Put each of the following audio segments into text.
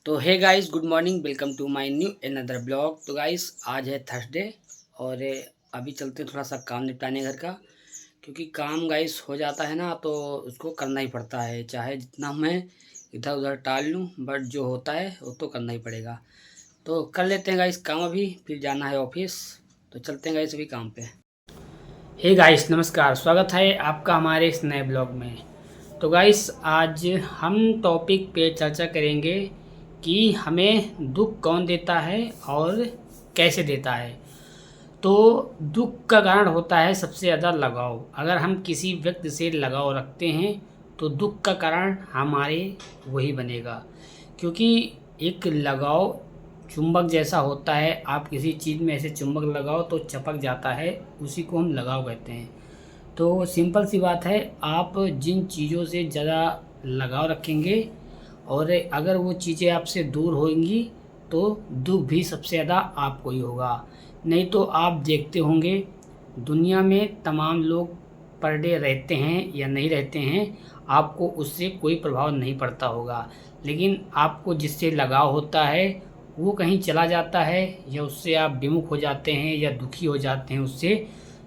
तो hey guys, good morning, welcome to my new another blog. तो guys, आज है थर्सडे और अभी चलते हैं थोड़ा सा काम निपटाने घर का। क्योंकि काम गाइस हो जाता है ना, तो उसको करना ही पड़ता है, चाहे जितना मैं इधर उधर टाल लूँ, बट जो होता है वो तो करना ही पड़ेगा। तो कर लेते हैं गाइस काम अभी, फिर जाना है ऑफिस। तो चलते हैं गाइस अभी काम पे। हे गाइस, नमस्कार, स्वागत है आपका हमारे इस नए ब्लॉग में। तो गाइस, आज हम टॉपिक पे चर्चा करेंगे कि हमें दुख कौन देता है और कैसे देता है। तो दुख का कारण होता है सबसे ज़्यादा लगाव। अगर हम किसी व्यक्ति से लगाव रखते हैं तो दुख का कारण हमारे वही बनेगा। क्योंकि एक लगाव चुंबक जैसा होता है। आप किसी चीज़ में ऐसे चुंबक लगाओ तो चपक जाता है, उसी को हम लगाव कहते हैं। तो सिंपल सी बात है, आप जिन चीज़ों से ज़्यादा लगाव रखेंगे और अगर वो चीज़ें आपसे दूर होंगी तो दुख भी सबसे ज़्यादा आपको ही होगा। नहीं तो आप देखते होंगे दुनिया में तमाम लोग पर डे रहते हैं या नहीं रहते हैं, आपको उससे कोई प्रभाव नहीं पड़ता होगा। लेकिन आपको जिससे लगाव होता है वो कहीं चला जाता है या उससे आप विमुख हो जाते हैं या दुखी हो जाते हैं उससे,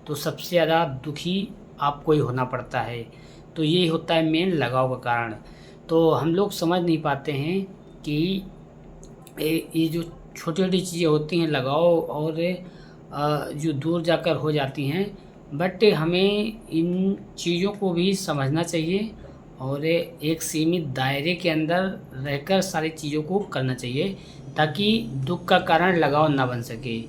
तो सबसे ज़्यादा दुखी आपको ही होना पड़ता है। तो ये होता है मेन लगाव का कारण। तो हम लोग समझ नहीं पाते हैं कि ये जो छोटी छोटी चीज़ें होती हैं लगाव और जो दूर जाकर हो जाती हैं, बट हमें इन चीज़ों को भी समझना चाहिए और एक सीमित दायरे के अंदर रहकर सारी चीज़ों को करना चाहिए, ताकि दुख का कारण लगाव ना बन सके।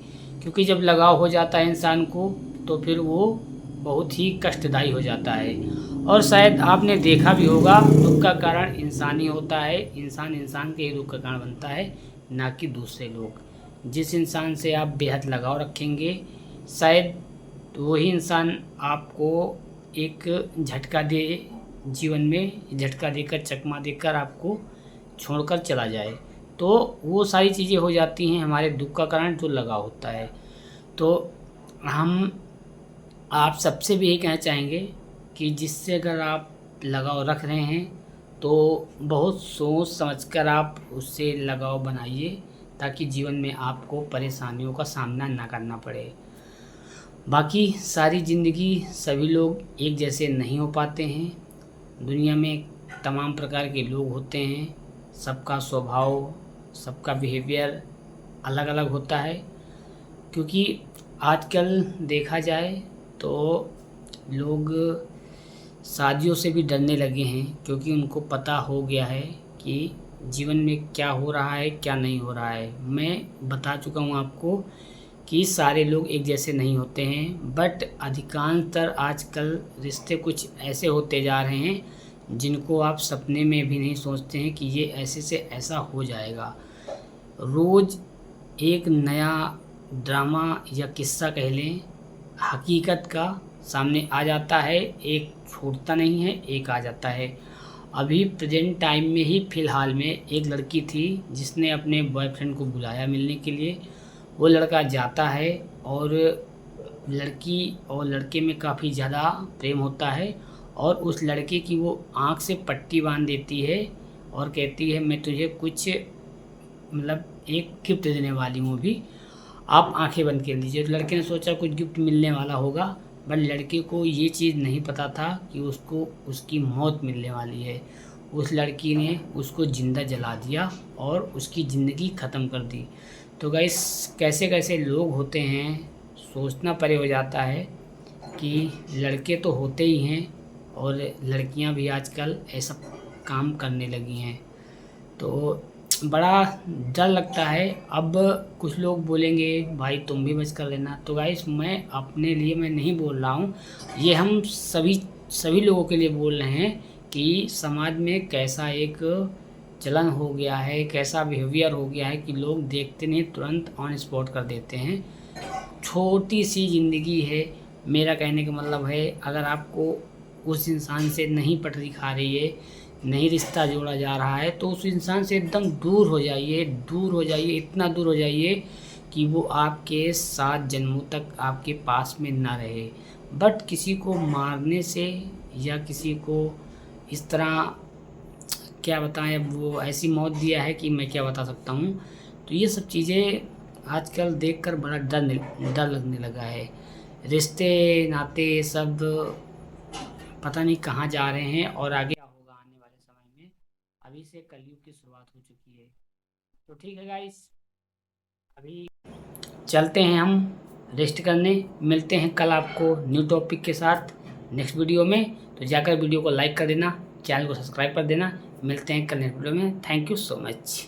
क्योंकि जब लगाव हो जाता है इंसान को तो फिर वो बहुत ही कष्टदायी हो जाता है। और शायद आपने देखा भी होगा, दुख का कारण इंसान ही होता है। इंसान इंसान के ही दुख का कारण बनता है, ना कि दूसरे लोग। जिस इंसान से आप बेहद लगाव रखेंगे, शायद वही इंसान आपको एक झटका दे, जीवन में झटका देकर, चकमा देकर आपको छोड़कर चला जाए। तो वो सारी चीज़ें हो जाती हैं हमारे दुख का कारण, जो लगाव होता है। तो हम आप सबसे भी यही कहना चाहेंगे कि जिससे अगर आप लगाव रख रहे हैं तो बहुत सोच समझकर आप उससे लगाव बनाइए, ताकि जीवन में आपको परेशानियों का सामना ना करना पड़े। बाकी सारी ज़िंदगी सभी लोग एक जैसे नहीं हो पाते हैं। दुनिया में तमाम प्रकार के लोग होते हैं, सबका स्वभाव, सबका बिहेवियर अलग अलग होता है। क्योंकि आजकल देखा जाए तो लोग शादियों से भी डरने लगे हैं, क्योंकि उनको पता हो गया है कि जीवन में क्या हो रहा है क्या नहीं हो रहा है। मैं बता चुका हूँ आपको कि सारे लोग एक जैसे नहीं होते हैं, बट अधिकांशतर आजकल रिश्ते कुछ ऐसे होते जा रहे हैं जिनको आप सपने में भी नहीं सोचते हैं कि ये ऐसे से ऐसा हो जाएगा। रोज़ एक नया ड्रामा या किस्सा कह लें, हकीकत का सामने आ जाता है। एक छूटता नहीं है, एक आ जाता है। अभी प्रेजेंट टाइम में ही फ़िलहाल में एक लड़की थी जिसने अपने बॉयफ्रेंड को बुलाया मिलने के लिए। वो लड़का जाता है और लड़की और लड़के में काफ़ी ज़्यादा प्रेम होता है, और उस लड़के की वो आँख से पट्टी बांध देती है और कहती है मैं तुझे कुछ मतलब एक गिफ्ट देने वाली हूँ, अभी आप आंखें बंद कर लीजिए। तो लड़के ने सोचा कुछ गिफ्ट मिलने वाला होगा, बट लड़के को ये चीज़ नहीं पता था कि उसको उसकी मौत मिलने वाली है। उस लड़की ने उसको ज़िंदा जला दिया और उसकी ज़िंदगी ख़त्म कर दी। तो गाइस, कैसे कैसे लोग होते हैं, सोचना परे हो जाता है कि लड़के तो होते ही हैं और लड़कियां भी आजकल ऐसा काम करने लगी हैं। तो बड़ा डर लगता है। अब कुछ लोग बोलेंगे भाई तुम भी बच कर लेना। तो गाइस, मैं अपने लिए मैं नहीं बोल रहा हूँ, ये हम सभी लोगों के लिए बोल रहे हैं कि समाज में कैसा एक चलन हो गया है, कैसा बिहेवियर हो गया है कि लोग देखते नहीं, तुरंत ऑन स्पॉट कर देते हैं। छोटी सी ज़िंदगी है। मेरा कहने का मतलब है, अगर आपको उस इंसान से नहीं पटरी खा रही है, नहीं रिश्ता जोड़ा जा रहा है, तो उस इंसान से एकदम दूर हो जाइए, दूर हो जाइए, इतना दूर हो जाइए कि वो आपके 7 जन्मों तक आपके पास में ना रहे। बट किसी को मारने से या किसी को इस तरह क्या बताएं, अब वो ऐसी मौत दिया है कि मैं क्या बता सकता हूँ। तो ये सब चीज़ें आजकल देखकर बड़ा डर लगने लगा है। रिश्ते नाते सब पता नहीं कहाँ जा रहे हैं और आगे क्या होगा आने वाले समय में। अभी से कलयुग की शुरुआत हो चुकी है। तो ठीक है गाइस, अभी चलते हैं हम रेस्ट करने। मिलते हैं कल आपको न्यू टॉपिक के साथ नेक्स्ट वीडियो में। तो जाकर वीडियो को लाइक कर देना, चैनल को सब्सक्राइब कर देना। मिलते हैं कल नेक्स्ट वीडियो में। Thank you so much.